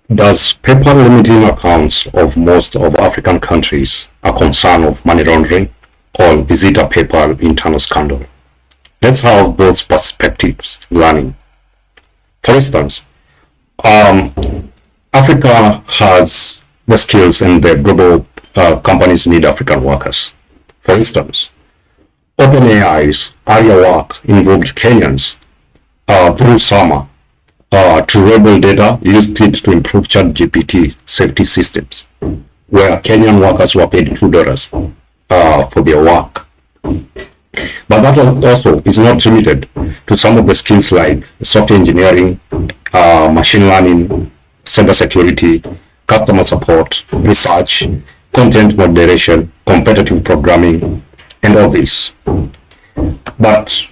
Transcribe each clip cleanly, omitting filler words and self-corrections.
Does PayPal limiting accounts of most of African countries a concern of money laundering, or is it a PayPal internal scandal? Let's have both perspectives running. For instance, Africa has the skills and the global companies need African workers. For instance, OpenAI's earlier work involved Kenyans through summer to data, used it to improve ChatGPT safety systems, where Kenyan workers were paid $2 for their work. But that also is not limited to some of the skills like software engineering, machine learning, cybersecurity, customer support, research, content moderation, competitive programming, and all this. But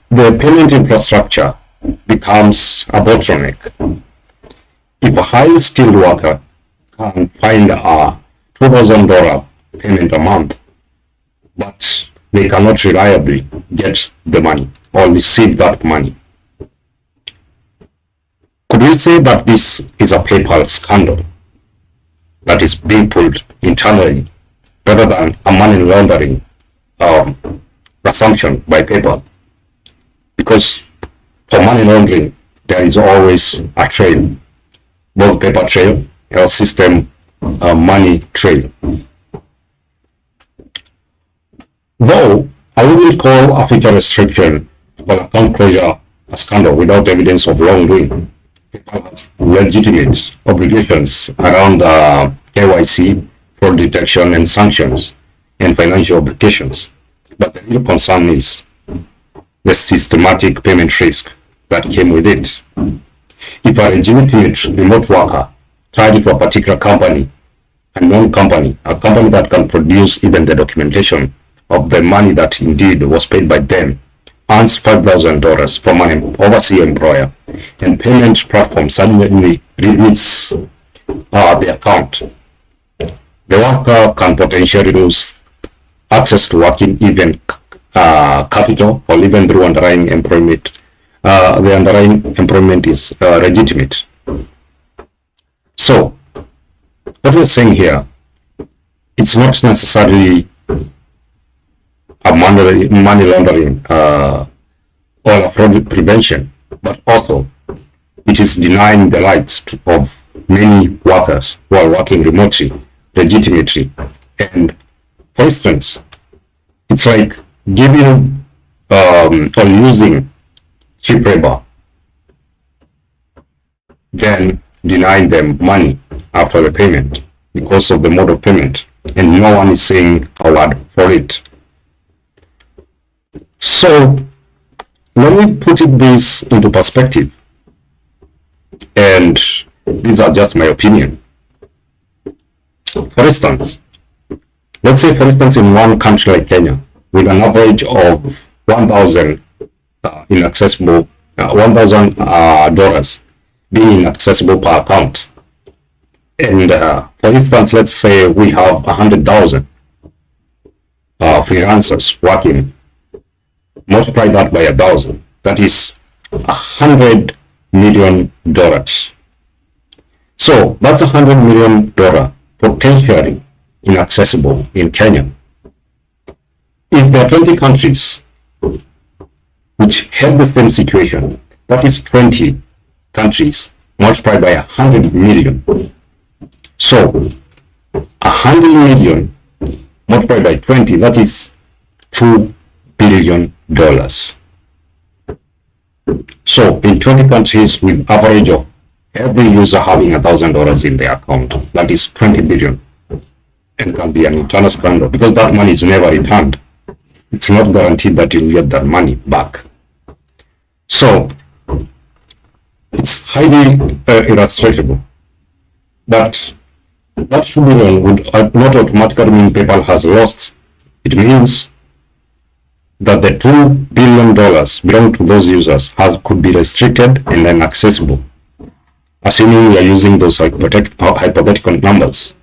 the payment infrastructure becomes a bottleneck. If a highly skilled worker can find a $2,000 payment a month, but they cannot reliably get the money or receive that money, could we say that this is a PayPal scandal that is being pulled internally rather than a money laundering assumption by PayPal? Because for money laundering, there is always a trail, both paper trail or system money trail. Though I wouldn't call a feature restriction or account closure a scandal without evidence of wrongdoing. PayPal has legitimate obligations around KYC, fraud detection, and sanctions, and financial obligations. But the real concern is the systematic payment risk that came with it. If a legitimate remote worker tied to a particular company, a known company, a company that can produce even the documentation of the money that indeed was paid by them, earns $5,000 from an overseas employer, and payment platform suddenly limits the account, the worker can potentially lose access to working even capital, or even through underlying employment. The underlying employment is legitimate. So, what we're saying here, it's not necessarily a money laundering or a fraud prevention, but also it is denying the rights of many workers who are working remotely, legitimately. And for instance, it's like giving or using cheap labor, then denying them money after the payment because of the mode of payment, and no one is saying a word for it. So let me put this into perspective, and these are just my opinion. For instance, let's say for instance in one country like Kenya, with an average of 1,000 inaccessible $1,000 being inaccessible per account, and for instance, let's say we have 100,000 freelancers working. Multiply that by 1,000. That is $100 million. So that's $100 million potentially inaccessible in Kenya. If there are 20 countries which have the same situation, that is 20 countries multiplied by 100 million. So 100 million multiplied by 20, that is $2 billion. So in 20 countries with average of every user having $1,000 in their account, that is 20 billion, and can be an internal scandal because that money is never returned. It's not guaranteed that you'll get that money back. So it's highly illustrable. But that 2 billion would not automatically mean PayPal has lost. It means that the $2 billion belong to those users could be restricted and inaccessible, assuming we are using those hypothetical numbers.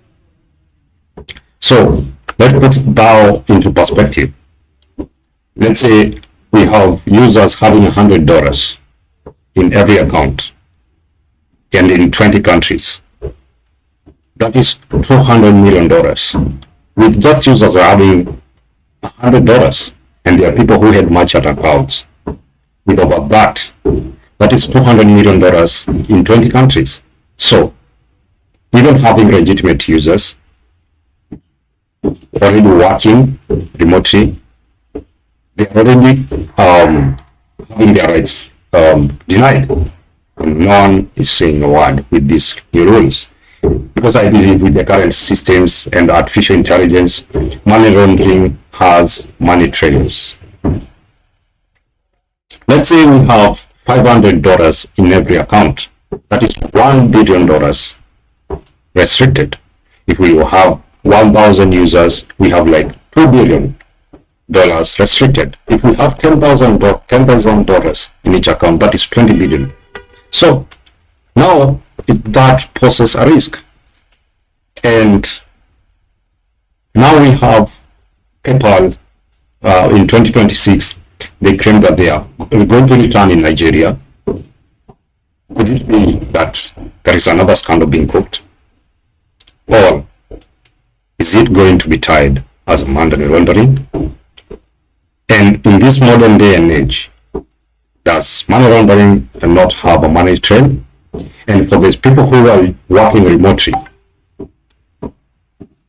So let's put it down into perspective. Let's say we have users having $100 in every account, and and in 20 countries. That is $200 million. With just users having $100, and there are people who had merchant accounts with over that. That is $200 million in 20 countries. So, even having legitimate users already working remotely, they're already having their rights denied. And no one is saying a word with these new rules. Because I believe with the current systems and artificial intelligence, money laundering has money trails. Let's say we have $500 in every account. That is $1 billion restricted. If we have 1,000 users, we have like $2 billion restricted. If we have $10,000 in each account, that is 20 billion. So now that poses a risk. And now we have PayPal in 2026. They claim that they are going to return in Nigeria. Could it be that there is another scandal being cooked? Or is it going to be tied as money laundering? And in this modern day and age, does money laundering not have a money trail? And for these people who are working remotely,